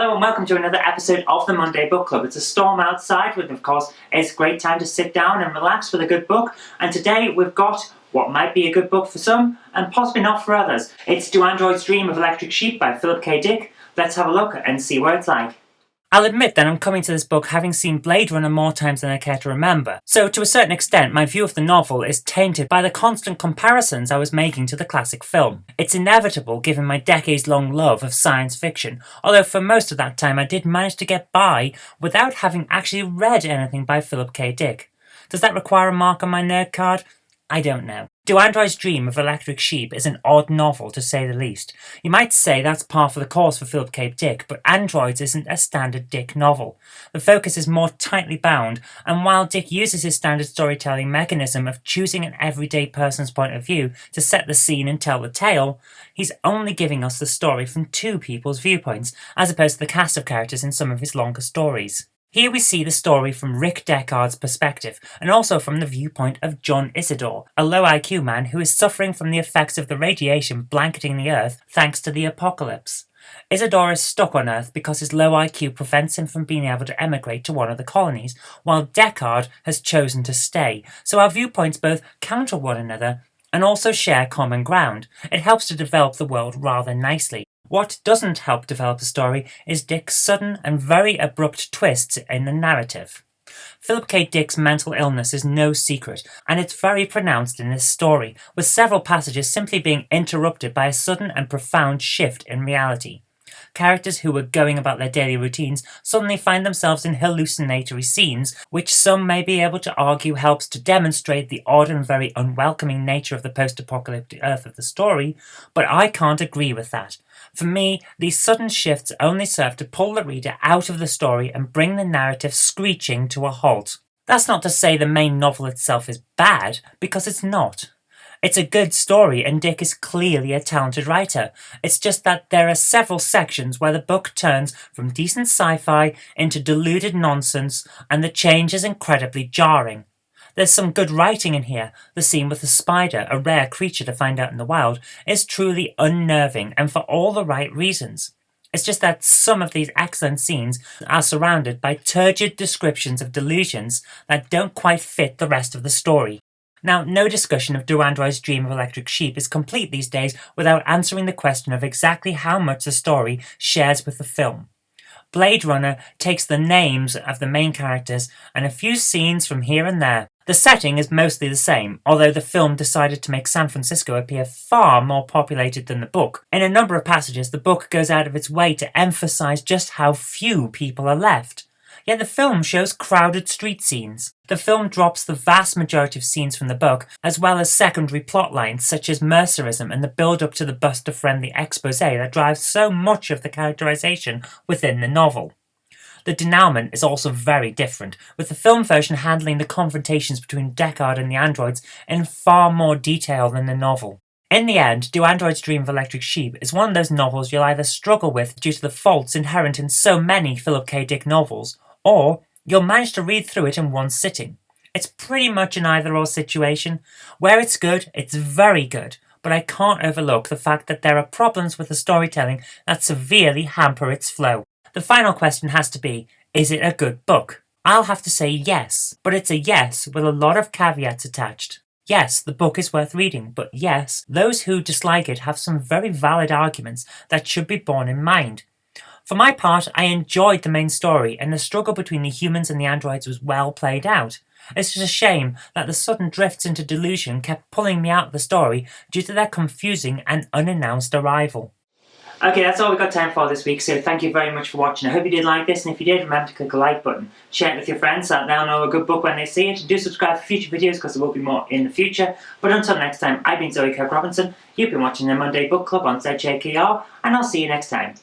Hello and welcome to another episode of the Monday Book Club. It's a storm outside, but of course it's a great time to sit down and relax with a good book. And today we've got what might be a good book for some and possibly not for others. It's Do Androids Dream of Electric Sheep by Philip K. Dick. Let's have a look and see what it's like. I'll admit that I'm coming to this book having seen Blade Runner more times than I care to remember, so to a certain extent my view of the novel is tainted by the constant comparisons I was making to the classic film. It's inevitable given my decades-long love of science fiction, although for most of that time I did manage to get by without having actually read anything by Philip K. Dick. Does that require a mark on my nerd card? I don't know. Do Androids Dream of Electric Sheep is an odd novel, to say the least. You might say that's par for the course for Philip K. Dick, but Androids isn't a standard Dick novel. The focus is more tightly bound, and while Dick uses his standard storytelling mechanism of choosing an everyday person's point of view to set the scene and tell the tale, he's only giving us the story from two people's viewpoints, as opposed to the cast of characters in some of his longer stories. Here we see the story from Rick Deckard's perspective, and also from the viewpoint of John Isidore, a low IQ man who is suffering from the effects of the radiation blanketing the Earth thanks to the apocalypse. Isidore is stuck on Earth because his low IQ prevents him from being able to emigrate to one of the colonies, while Deckard has chosen to stay, so our viewpoints both counter one another and also share common ground. It helps to develop the world rather nicely. What doesn't help develop the story is Dick's sudden and very abrupt twists in the narrative. Philip K. Dick's mental illness is no secret, and it's very pronounced in this story, with several passages simply being interrupted by a sudden and profound shift in reality. Characters who were going about their daily routines suddenly find themselves in hallucinatory scenes, which some may be able to argue helps to demonstrate the odd and very unwelcoming nature of the post-apocalyptic Earth of the story, but I can't agree with that. For me, these sudden shifts only serve to pull the reader out of the story and bring the narrative screeching to a halt. That's not to say the main novel itself is bad, because it's not. It's a good story and Dick is clearly a talented writer. It's just that there are several sections where the book turns from decent sci-fi into deluded nonsense, and the change is incredibly jarring. There's some good writing in here. The scene with the spider, a rare creature to find out in the wild, is truly unnerving and for all the right reasons. It's just that some of these excellent scenes are surrounded by turgid descriptions of delusions that don't quite fit the rest of the story. Now, no discussion of Do Androids Dream of Electric Sheep is complete these days without answering the question of exactly how much the story shares with the film. Blade Runner takes the names of the main characters and a few scenes from here and there. The setting is mostly the same, although the film decided to make San Francisco appear far more populated than the book. In a number of passages, the book goes out of its way to emphasize just how few people are left. Yet the film shows crowded street scenes. The film drops the vast majority of scenes from the book, as well as secondary plot lines such as mercerism and the build-up to the Buster-friendly expose that drives so much of the characterization within the novel. The denouement is also very different, with the film version handling the confrontations between Deckard and the androids in far more detail than the novel. In the end, Do Androids Dream of Electric Sheep is one of those novels you'll either struggle with due to the faults inherent in so many Philip K. Dick novels, or you'll manage to read through it in one sitting. It's pretty much an either-or situation. Where it's good, it's very good, but I can't overlook the fact that there are problems with the storytelling that severely hamper its flow. The final question has to be, is it a good book? I'll have to say yes, but it's a yes with a lot of caveats attached. Yes, the book is worth reading, but yes, those who dislike it have some very valid arguments that should be borne in mind. For my part, I enjoyed the main story, and the struggle between the humans and the androids was well played out. It's just a shame that the sudden drifts into delusion kept pulling me out of the story due to their confusing and unannounced arrival. Okay, that's all we've got time for this week, so thank you very much for watching. I hope you did like this, and if you did, remember to click the like button. Share it with your friends so that they'll know a good book when they see it. Do subscribe for future videos because there will be more in the future. But until next time, I've been Kirk-Robinson. You've been watching the Monday Book Club on ZJKR, and I'll see you next time.